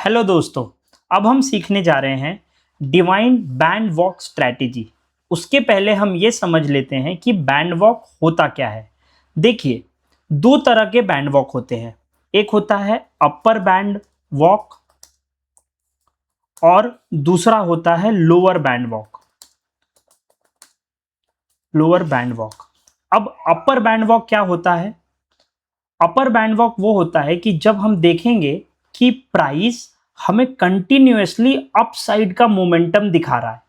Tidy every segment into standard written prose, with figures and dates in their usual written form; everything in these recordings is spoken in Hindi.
हेलो दोस्तों, अब हम सीखने जा रहे हैं डिवाइन बैंड वॉक स्ट्रैटेजी। उसके पहले हम ये समझ लेते हैं कि बैंड वॉक होता क्या है। देखिए, दो तरह के बैंड वॉक होते हैं। एक होता है अपर बैंड वॉक और दूसरा होता है lower band walk. Lower band walk. अब अपर बैंड वॉक क्या होता है? अपर बैंड वॉक वो होता है कि जब हम देखेंगे कि प्राइस हमें कंटिन्यूअसली अपसाइड का मोमेंटम दिखा रहा है,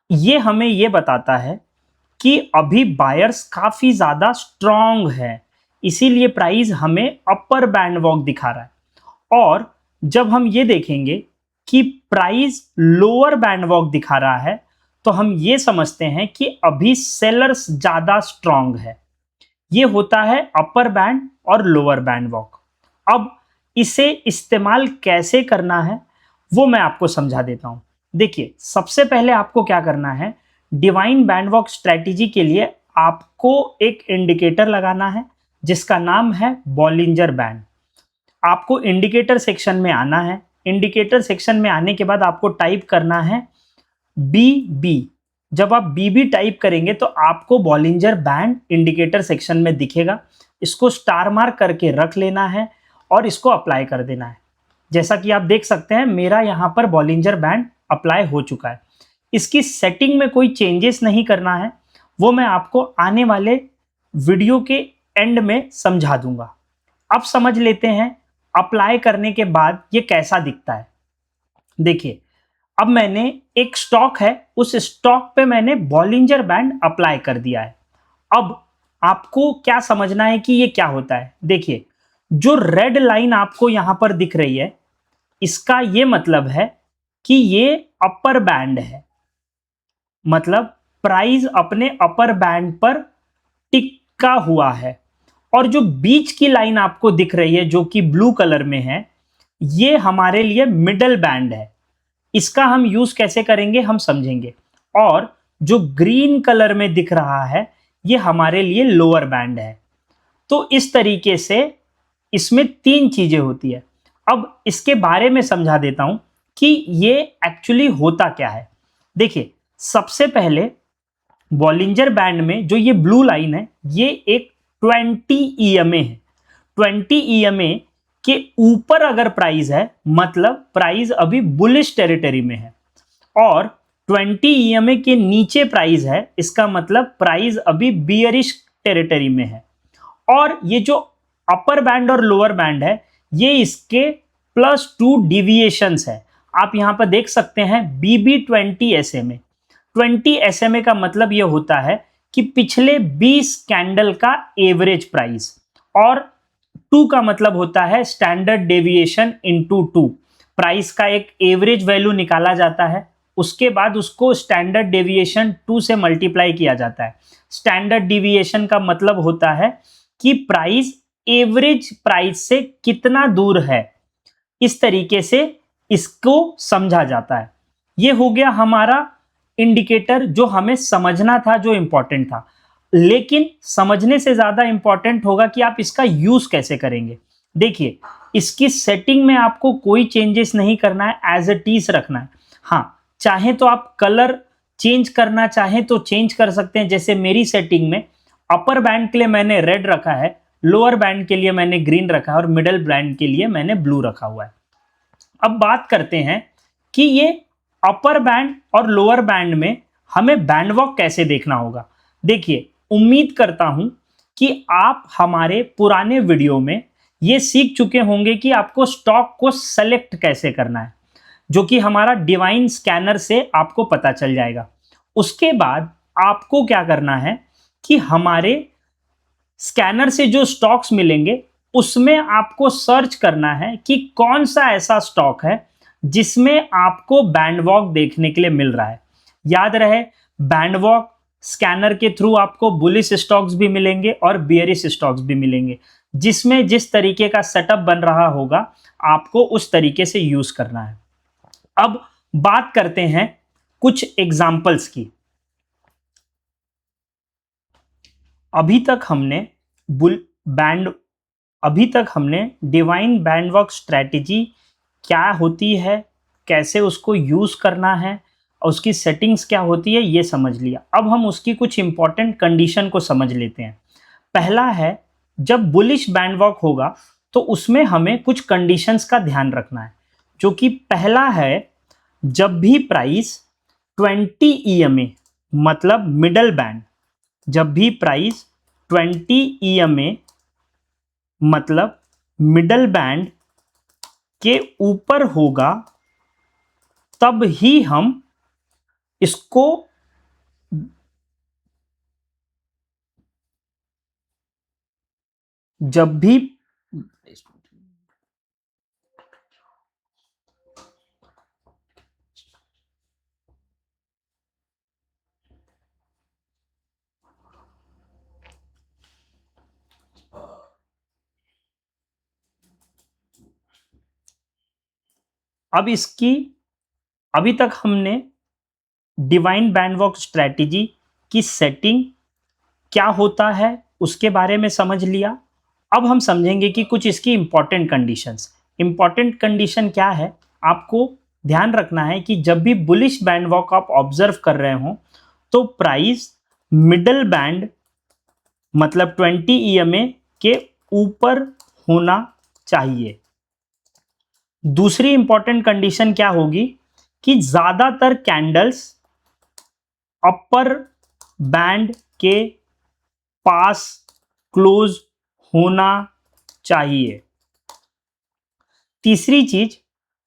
ये हमें ये बताता है कि अभी बायर्स काफी ज्यादा स्ट्रांग है, इसीलिए प्राइस हमें अपर बैंड वॉक दिखा रहा है। और जब हम ये देखेंगे कि प्राइस लोअर बैंड वॉक दिखा रहा है, तो हम ये समझते हैं कि अभी सेलर्स ज्यादा स्ट्रांग है। ये होता है अपर बैंड और लोअर बैंड वॉक। अब इसे इस्तेमाल कैसे करना है वो मैं आपको समझा देता हूं। देखिए, सबसे पहले आपको क्या करना है, डिवाइन बैंड वॉक स्ट्रेटजी के लिए आपको एक इंडिकेटर लगाना है जिसका नाम है बॉलिंजर बैंड। आपको इंडिकेटर सेक्शन में आना है। इंडिकेटर सेक्शन में आने के बाद आपको टाइप करना है BB। जब आप BB टाइप करेंगे तो आपको बॉलिंजर बैंड इंडिकेटर सेक्शन में दिखेगा। इसको स्टार मार्क करके रख लेना है और इसको अप्लाई कर देना है। जैसा कि आप देख सकते हैं, मेरा यहाँ पर बॉलिंजर बैंड अप्लाई हो चुका है। इसकी सेटिंग में कोई चेंजेस नहीं करना है, वो मैं आपको आने वाले वीडियो के एंड में समझा दूंगा। अब समझ लेते हैं अप्लाई करने के बाद ये कैसा दिखता है। देखिए, अब मैंने एक स्टॉक है, उस स्टॉक पे मैंने बॉलिंजर बैंड अप्लाई कर दिया है। अब आपको क्या समझना है कि ये क्या होता है। देखिए, जो रेड लाइन आपको यहां पर दिख रही है, इसका ये मतलब है कि ये अपर बैंड है, मतलब प्राइस अपने अपर बैंड पर टिका हुआ है। और जो बीच की लाइन आपको दिख रही है जो कि ब्लू कलर में है, ये हमारे लिए मिडल बैंड है। इसका हम यूज कैसे करेंगे हम समझेंगे। और जो ग्रीन कलर में दिख रहा है, ये हमारे लिए लोअर बैंड है। तो इस तरीके से इसमें तीन चीजें होती है। अब इसके बारे में समझा देता हूं कि ये एक्चुअली होता क्या है। देखिए, सबसे पहले बॉलिंजर बैंड में जो ये ब्लू लाइन है, ये एक 20 EMA है। 20 EMA के ऊपर अगर प्राइस है, मतलब प्राइस अभी बुलिश टेरिटरी में है। और 20 EMA के नीचे प्राइस है, इसका मतलब प्राइस अभी बियरिश टेरिटरी में है। और ये जो अपर बैंड और लोअर बैंड है, ये इसके +2 डिविएशंस है। आप यहां पर देख सकते हैं BB20 SMA। 20 SMA का मतलब ये होता है कि पिछले 20 कैंडल का एवरेज प्राइस। और 2 का मतलब होता है स्टैंडर्ड डेविएशन इनटू 2। प्राइस का एक एवरेज वैल्यू निकाला जाता है, उसके बाद उसको स्टैंडर्ड डेविएशन 2 से मल्टीप्लाई किया जाता है। स्टैंडर्ड डेविएशन का मतलब होता है कि प्राइस एवरेज प्राइस से कितना दूर है। इस तरीके से इसको समझा जाता है। ये हो गया हमारा इंडिकेटर जो हमें समझना था, जो इंपॉर्टेंट था। लेकिन समझने से ज्यादा इंपॉर्टेंट होगा कि आप इसका यूज कैसे करेंगे। देखिए, इसकी सेटिंग में आपको कोई चेंजेस नहीं करना है, एज इट इज रखना है। हाँ, चाहे तो आप कलर चेंज करना चाहें तो चेंज कर सकते हैं। जैसे मेरी सेटिंग में अपर बैंड के लिए मैंने रेड रखा है, लोअर बैंड के लिए मैंने ग्रीन रखा है और मिडल बैंड के लिए मैंने ब्लू रखा हुआ है। अब बात करते हैं कि ये अपर बैंड और लोअर बैंड में हमें बैंड वॉक कैसे देखना होगा। देखिए, उम्मीद करता हूं कि आप हमारे पुराने वीडियो में ये सीख चुके होंगे कि आपको स्टॉक को सेलेक्ट कैसे करना है, जो कि हमारा डिवाइन स्कैनर से आपको पता चल जाएगा। उसके बाद आपको क्या करना है कि हमारे स्कैनर से जो स्टॉक्स मिलेंगे उसमें आपको सर्च करना है कि कौन सा ऐसा स्टॉक है जिसमें आपको बैंड वॉक देखने के लिए मिल रहा है। याद रहे, बैंड वॉक स्कैनर के थ्रू आपको बुलिश स्टॉक्स भी मिलेंगे और बियरिश स्टॉक्स भी मिलेंगे। जिसमें जिस तरीके का सेटअप बन रहा होगा, आपको उस तरीके से यूज करना है। अब बात करते हैं कुछ एग्जाम्पल्स की। अभी तक हमने बुल बैंड अभी तक हमने डिवाइन बैंड वॉक स्ट्रैटेजी क्या होती है, कैसे उसको यूज़ करना है और उसकी सेटिंग्स क्या होती है, ये समझ लिया। अब हम उसकी कुछ इंपॉर्टेंट कंडीशन को समझ लेते हैं। पहला है, जब बुलिश बैंड वॉक होगा तो उसमें हमें कुछ कंडीशंस का ध्यान रखना है, जो कि पहला है, जब भी प्राइस 20 ईएमए मतलब मिडल बैंड, जब भी प्राइस 20 ईएमए मतलब मिडल बैंड के ऊपर होगा, तब ही हम इसको जब भी अब इसकी अभी तक हमने डिवाइन बैंड वॉक स्ट्रेटजी की सेटिंग क्या होता है उसके बारे में समझ लिया। अब हम समझेंगे कि कुछ इसकी इंपॉर्टेंट कंडीशंस। इंपॉर्टेंट कंडीशन क्या है, आपको ध्यान रखना है कि जब भी बुलिश बैंड वॉक आप ऑब्जर्व कर रहे हो तो प्राइस मिडल बैंड मतलब 20 ईएमए के ऊपर होना चाहिए। दूसरी इंपॉर्टेंट कंडीशन क्या होगी कि ज्यादातर कैंडल्स अपर बैंड के पास क्लोज होना चाहिए। तीसरी चीज,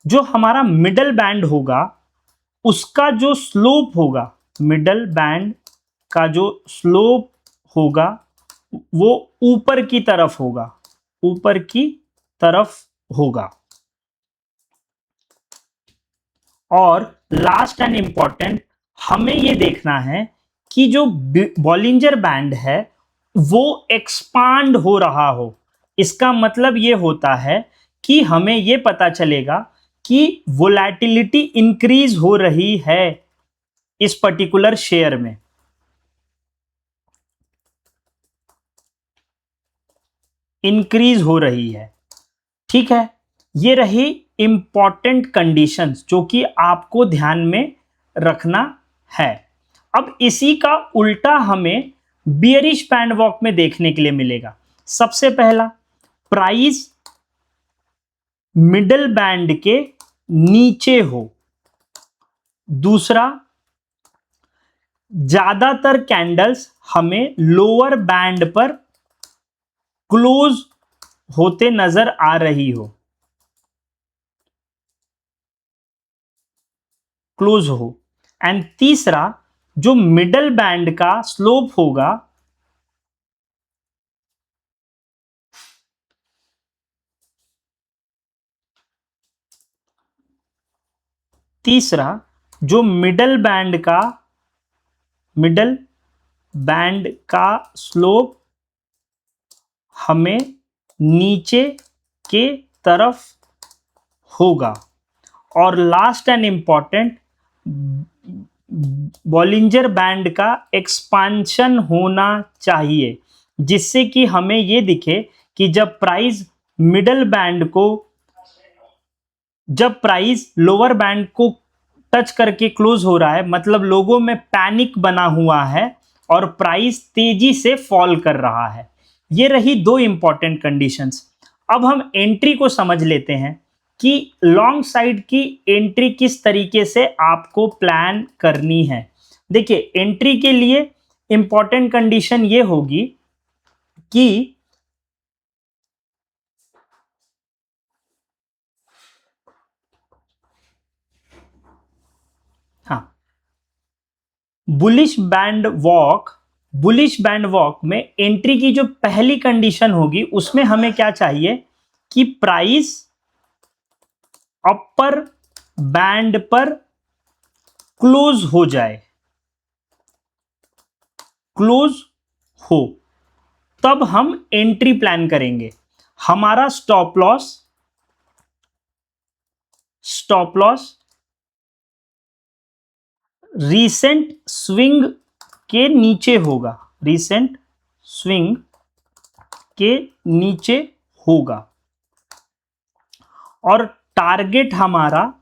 जो हमारा मिडल बैंड होगा उसका जो स्लोप होगा, मिडल बैंड का जो स्लोप होगा वो ऊपर की तरफ होगा, ऊपर की तरफ होगा। और लास्ट एंड इंपॉर्टेंट, हमें ये देखना है कि जो बॉलिंजर बैंड है वो एक्सपांड हो रहा हो। इसका मतलब ये होता है कि हमें ये पता चलेगा कि वोलेटिलिटी इंक्रीज हो रही है इस पर्टिकुलर शेयर में। इंक्रीज हो रही है, ठीक है। ये रही इंपॉर्टेंट कंडीशंस जो कि आपको ध्यान में रखना है। अब इसी का उल्टा हमें बियरिश बैंड वॉक में देखने के लिए मिलेगा। सबसे पहला, प्राइस मिडल बैंड के नीचे हो। दूसरा, ज्यादातर कैंडल्स हमें लोअर बैंड पर क्लोज होते नजर आ रही हो, क्लोज हो। एंड तीसरा, जो मिडल बैंड का स्लोप होगा, तीसरा जो मिडल बैंड का स्लोप हमें नीचे के तरफ होगा। और last and important, Bollinger band का एक्सपांशन होना चाहिए, जिससे कि हमें यह दिखे कि जब प्राइस लोअर बैंड को टच करके क्लोज हो रहा है, मतलब लोगों में पैनिक बना हुआ है और प्राइस तेजी से फॉल कर रहा है। ये रही दो इंपॉर्टेंट कंडीशंस। अब हम एंट्री को समझ लेते हैं कि लॉन्ग साइड की एंट्री किस तरीके से आपको प्लान करनी है। देखिए, एंट्री के लिए इंपॉर्टेंट कंडीशन ये होगी कि हाँ, बुलिश बैंड वॉक में एंट्री की जो पहली कंडीशन होगी उसमें हमें क्या चाहिए कि प्राइस अपर बैंड पर क्लोज हो जाए, क्लोज हो, तब हम एंट्री प्लान करेंगे। हमारा स्टॉप लॉस रीसेंट स्विंग के नीचे होगा, रीसेंट स्विंग के नीचे होगा। और टारगेट हमारा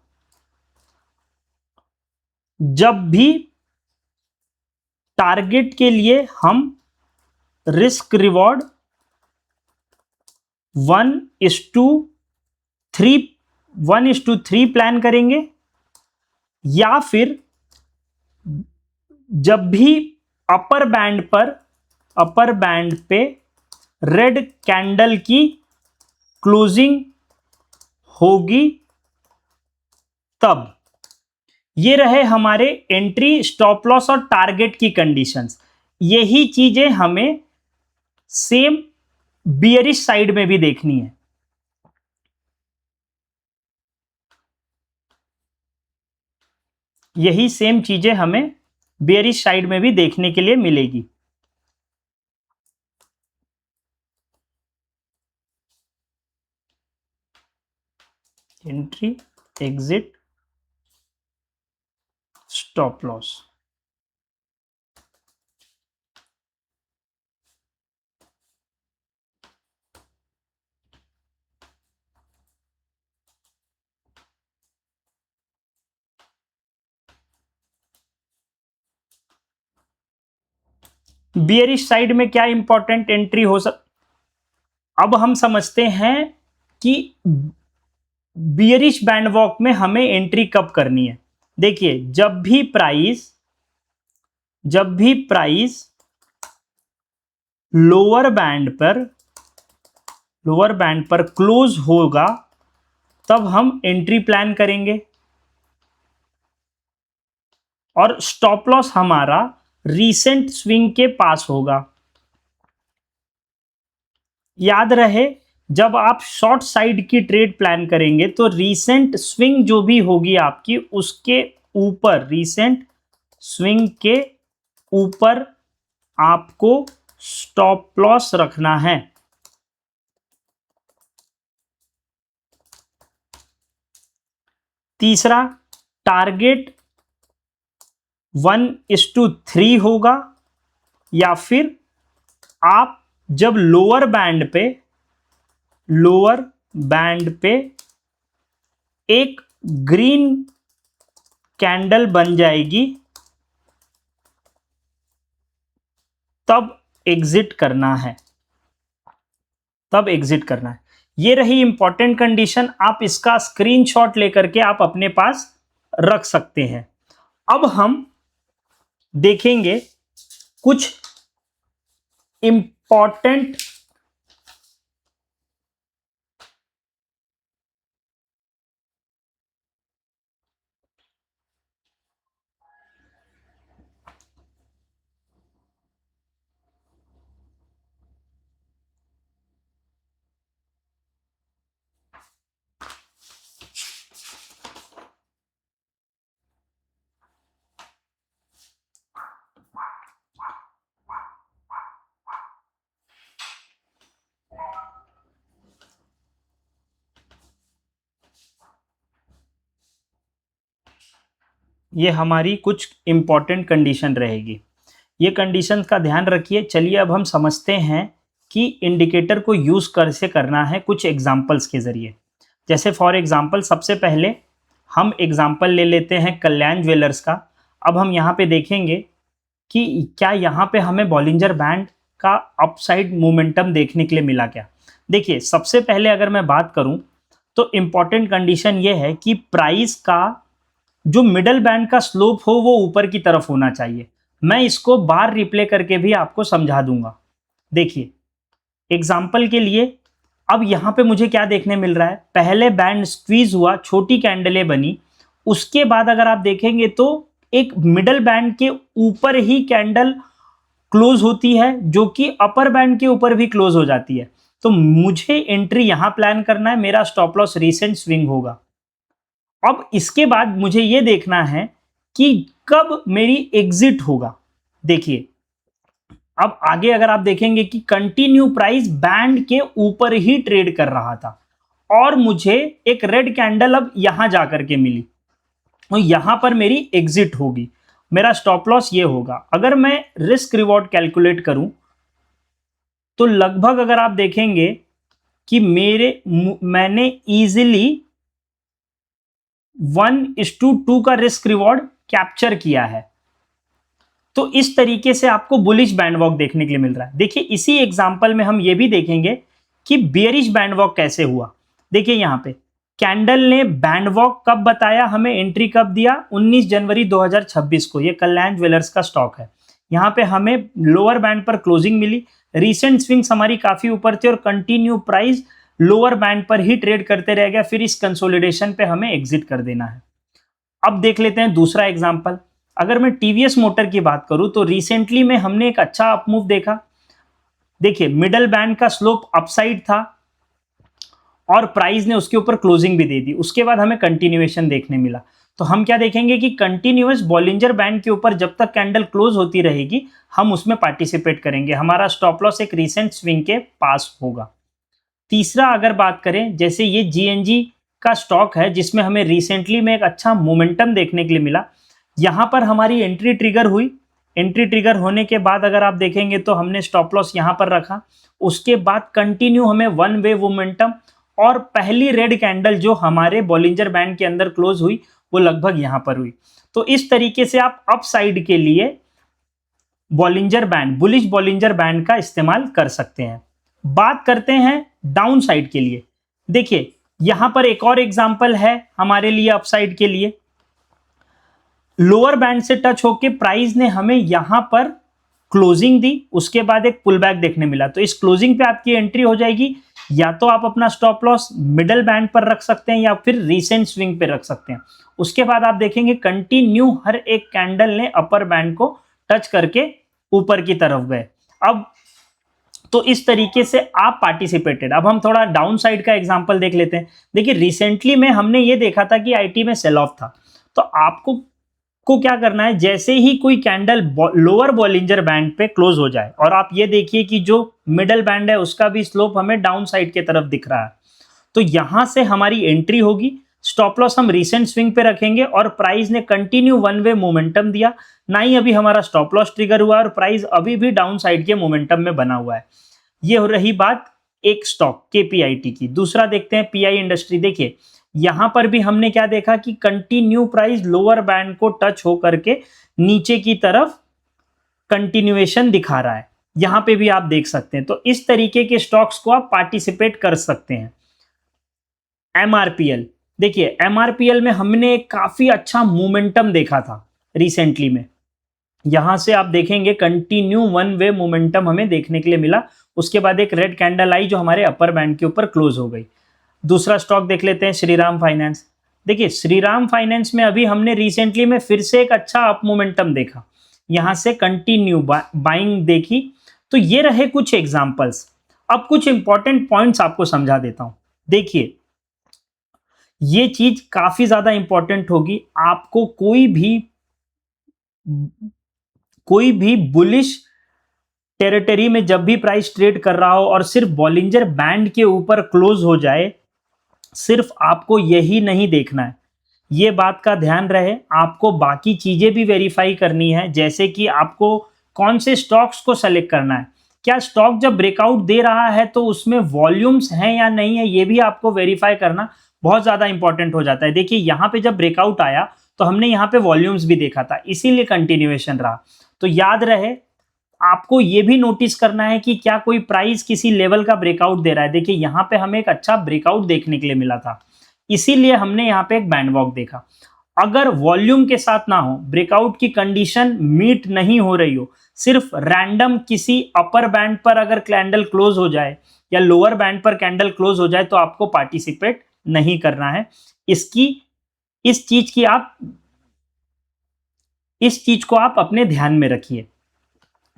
जब भी टारगेट के लिए हम रिस्क रिवॉर्ड 1:3 1:3 प्लान करेंगे, या फिर जब भी अपर बैंड पे रेड कैंडल की क्लोजिंग होगी तब। ये रहे हमारे एंट्री, स्टॉप लॉस और टारगेट की कंडीशंस। यही चीजें हमें सेम बियरिश साइड में भी देखनी है। यही सेम चीजें हमें बियरिश साइड में भी देखने के लिए मिलेगी। Entry, exit, stop loss. Bearish side में क्या इंपॉर्टेंट एंट्री हो अब हम समझते हैं कि बियरिश बैंड वॉक में हमें एंट्री कब करनी है। देखिए, जब भी प्राइस लोअर बैंड पर क्लोज होगा तब हम एंट्री प्लान करेंगे, और स्टॉप लॉस हमारा रीसेंट स्विंग के पास होगा। याद रहे, जब आप शॉर्ट साइड की ट्रेड प्लान करेंगे तो रीसेंट स्विंग जो भी होगी आपकी, उसके ऊपर, रीसेंट स्विंग के ऊपर आपको स्टॉप लॉस रखना है। तीसरा, टारगेट 1:3 होगा, या फिर आप जब लोअर बैंड पे एक ग्रीन कैंडल बन जाएगी तब एग्जिट करना है। ये रही इंपॉर्टेंट कंडीशन। आप इसका स्क्रीनशॉट लेकर के आप अपने पास रख सकते हैं। अब हम देखेंगे कुछ इंपॉर्टेंट ये हमारी कुछ इंपॉर्टेंट कंडीशन रहेगी। ये कंडीशन का ध्यान रखिए। चलिए अब हम समझते हैं कि इंडिकेटर को यूज कैसे करना है कुछ एग्जांपल्स के जरिए। जैसे फॉर एग्जांपल, सबसे पहले हम एग्जांपल ले लेते हैं कल्याण ज्वेलर्स का। अब हम यहाँ पे देखेंगे कि क्या यहाँ पे हमें बॉलिंजर बैंड का अपसाइड मोमेंटम देखने के लिए मिला क्या। देखिए, सबसे पहले अगर मैं बात करूं तो इंपॉर्टेंट कंडीशन ये है कि प्राइस का जो मिडल बैंड का स्लोप हो वो ऊपर की तरफ होना चाहिए। मैं इसको बार रिप्ले करके भी आपको समझा दूंगा। देखिए, एग्जाम्पल के लिए अब यहां पे मुझे क्या देखने मिल रहा है, पहले बैंड स्क्वीज हुआ, छोटी कैंडलें बनी, उसके बाद अगर आप देखेंगे तो एक मिडल बैंड के ऊपर ही कैंडल क्लोज होती है, जो कि अपर बैंड के ऊपर भी क्लोज हो जाती है। तो मुझे एंट्री यहां प्लान करना है, मेरा स्टॉप लॉस रीसेंट स्विंग होगा। अब इसके बाद मुझे यह देखना है कि कब मेरी एग्जिट होगा। देखिए, अब आगे अगर आप देखेंगे कि कंटिन्यू प्राइस बैंड के ऊपर ही ट्रेड कर रहा था और मुझे एक रेड कैंडल अब यहां जाकर के मिली और यहां पर मेरी एग्जिट होगी, मेरा स्टॉप लॉस ये होगा। अगर मैं रिस्क रिवॉर्ड कैलकुलेट करूं तो लगभग अगर आप देखेंगे कि मैंने इजीली 1:2 का रिस्क रिवॉर्ड कैप्चर किया है। तो इस तरीके से आपको बुलिश बैंड वॉक देखने के लिए मिल रहा है। देखिए इसी एग्जांपल में हम ये भी देखेंगे कि बेयरिश बैंड वॉक कैसे हुआ। देखिए यहाँ पे कैंडल ने बैंड वॉक कब बताया, हमें एंट्री कब दिया, 19 जनवरी 2026 को। ये कल्याण ज्वेलर्स का स्टॉक है। यहाँ पे हमें लोअर बैंड पर क्लोजिंग मिली, रिसेंट स्विंग्स हमारी काफी ऊपर थी और कंटिन्यू प्राइस लोअर बैंड पर ही ट्रेड करते रह गया। फिर इस कंसोलिडेशन पे हमें एग्जिट कर देना है। अब देख लेते हैं दूसरा एग्जांपल। अगर मैं टीवीएस मोटर की बात करूं तो रिसेंटली में हमने एक अच्छा अपमूव देखा। देखिए मिडल बैंड का स्लोप अपसाइड था और प्राइस ने उसके ऊपर क्लोजिंग भी दे दी। उसके बाद हमें कंटिन्यूएशन देखने मिला। तो हम क्या देखेंगे कि कंटिन्यूअस बॉलिंजर बैंड के ऊपर जब तक कैंडल क्लोज होती रहेगी हम उसमें पार्टिसिपेट करेंगे। हमारा स्टॉप लॉस एक रिसेंट स्विंग के पास होगा। तीसरा अगर बात करें, जैसे ये जीएनजी का स्टॉक है जिसमें हमें रिसेंटली में एक अच्छा मोमेंटम देखने के लिए मिला। यहाँ पर हमारी एंट्री ट्रिगर हुई। एंट्री ट्रिगर होने के बाद अगर आप देखेंगे तो हमने स्टॉप लॉस यहाँ पर रखा। उसके बाद कंटिन्यू हमें वन वे मोमेंटम और पहली रेड कैंडल जो हमारे बॉलिंजर बैंड के अंदर क्लोज हुई वो लगभग यहाँ पर हुई। तो इस तरीके से आप अप साइड के लिए Bollinger band, bullish Bollinger band का इस्तेमाल कर सकते हैं। बात करते हैं डाउन साइड के लिए। देखिए यहां पर एक और एग्जांपल है हमारे लिए अपसाइड के लिए। लोअर बैंड से टच होके प्राइस ने हमें यहां पर क्लोजिंग दी, उसके बाद एक पुल बैक देखने मिला। तो इस क्लोजिंग पे आपकी एंट्री हो जाएगी। या तो आप अपना स्टॉप लॉस मिडल बैंड पर रख सकते हैं या फिर रीसेंट स्विंग पे रख सकते हैं। उसके बाद आप देखेंगे कंटिन्यू हर एक कैंडल ने अपर बैंड को टच करके ऊपर की तरफ गए। अब तो इस तरीके से आप पार्टिसिपेटेड। अब हम थोड़ा डाउन साइड का एग्जांपल देख लेते हैं। देखिए रिसेंटली में हमने ये देखा था कि आईटी में सेल ऑफ था। तो आपको क्या करना है, जैसे ही कोई कैंडल लोअर बॉलिंजर बैंड पे क्लोज हो जाए और आप ये देखिए कि जो मिडल बैंड है उसका भी स्लोप हमें डाउन साइड की तरफ दिख रहा है, तो यहां से हमारी एंट्री होगी। स्टॉप लॉस हम रिसेंट स्विंग पे रखेंगे और प्राइस ने कंटिन्यू वन वे मोमेंटम दिया। ना ही अभी हमारा स्टॉप लॉस ट्रिगर हुआ और प्राइस अभी भी डाउन साइड के मोमेंटम में बना हुआ है। ये हो रही बात एक स्टॉक केपीआईटी की। दूसरा देखते हैं पीआई इंडस्ट्री। देखिए यहां पर भी हमने क्या देखा कि कंटिन्यू प्राइस लोअर बैंड को टच होकर के नीचे की तरफ कंटिन्यूएशन दिखा रहा है। यहां पे भी आप देख सकते हैं। तो इस तरीके के स्टॉक्स को आप पार्टिसिपेट कर सकते हैं। एमआरपीएल, देखिए एमआरपीएल में हमने काफी अच्छा मोमेंटम देखा था रिसेंटली में। यहां से आप देखेंगे कंटिन्यू वन वे मोमेंटम हमें देखने के लिए मिला। उसके बाद एक रेड कैंडल आई जो हमारे अपर बैंड के ऊपर क्लोज हो गई। दूसरा स्टॉक देख लेते हैं श्रीराम फाइनेंस। देखिए श्रीराम फाइनेंस में अभी हमने रिसेंटली में फिर से एक अच्छा अप मोमेंटम देखा। यहां से कंटिन्यू बाइंग देखी। तो ये रहे कुछ एग्जांपल्स। अब कुछ इंपॉर्टेंट पॉइंट्स आपको समझा देता हूं। देखिए ये चीज काफी ज्यादा इंपॉर्टेंट होगी। आपको कोई भी बुलिश टेरिटरी में जब भी प्राइस ट्रेड कर रहा हो और सिर्फ बॉलिंजर बैंड के ऊपर क्लोज हो जाए, सिर्फ आपको यही नहीं देखना है। ये बात का ध्यान रहे, आपको बाकी चीजें भी वेरीफाई करनी है। जैसे कि आपको कौन से स्टॉक्स को सेलेक्ट करना है, क्या स्टॉक जब ब्रेकआउट दे रहा है तो उसमें वॉल्यूम्स हैं या नहीं है, ये भी आपको वेरीफाई करना बहुत ज्यादा इंपॉर्टेंट हो जाता है। देखिए यहाँ पे जब ब्रेकआउट आया तो हमने यहाँ पे वॉल्यूम्स भी देखा था, इसीलिए कंटिन्यूएशन रहा। तो याद रहे आपको ये भी नोटिस करना है कि क्या कोई प्राइस किसी लेवल का ब्रेकआउट दे रहा है। देखिए यहाँ पे हमें एक अच्छा ब्रेकआउट देखने के लिए मिला था, इसीलिए हमने यहाँ पे एक बैंड वॉक देखा। अगर वॉल्यूम के साथ ना हो, ब्रेकआउट की कंडीशन मीट नहीं हो रही हो, सिर्फ रैंडम किसी अपर बैंड पर अगर कैंडल क्लोज हो जाए या लोअर बैंड पर कैंडल क्लोज हो जाए तो आपको पार्टिसिपेट नहीं करना है। इस चीज को आप अपने ध्यान में रखिए।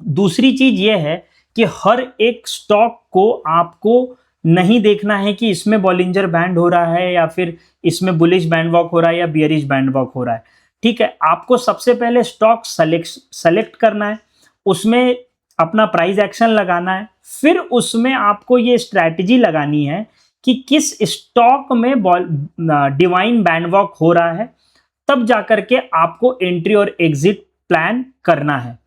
दूसरी चीज यह है कि हर एक स्टॉक को आपको नहीं देखना है कि इसमें बॉलिंजर बैंड हो रहा है या फिर इसमें बुलिश बैंड वॉक हो रहा है या बियरिश बैंड वॉक हो रहा है। ठीक है, आपको सबसे पहले स्टॉक सेलेक्ट करना है, उसमें अपना प्राइस एक्शन लगाना है, फिर उसमें आपको ये स्ट्रैटेजी लगानी है कि किस स्टॉक में डिवाइन बैंड वॉक हो रहा है, तब जाकर के आपको एंट्री और एग्जिट प्लान करना है।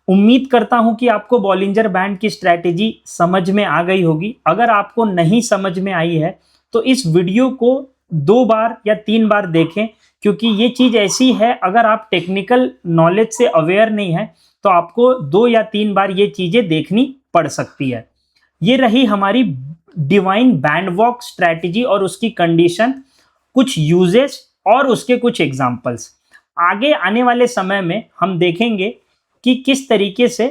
उम्मीद करता हूं कि आपको बॉलिंजर बैंड की स्ट्रैटेजी समझ में आ गई होगी। अगर आपको नहीं समझ में आई है तो इस वीडियो को 2 बार या 3 बार देखें, क्योंकि ये चीज़ ऐसी है, अगर आप टेक्निकल नॉलेज से अवेयर नहीं है तो आपको 2 या 3 बार ये चीज़ें देखनी पड़ सकती है। ये रही हमारी डिवाइन बैंड वॉक स्ट्रैटेजी और उसकी कंडीशन, कुछ यूजेस और उसके कुछ एग्जांपल्स। आगे आने वाले समय में हम देखेंगे कि किस तरीके से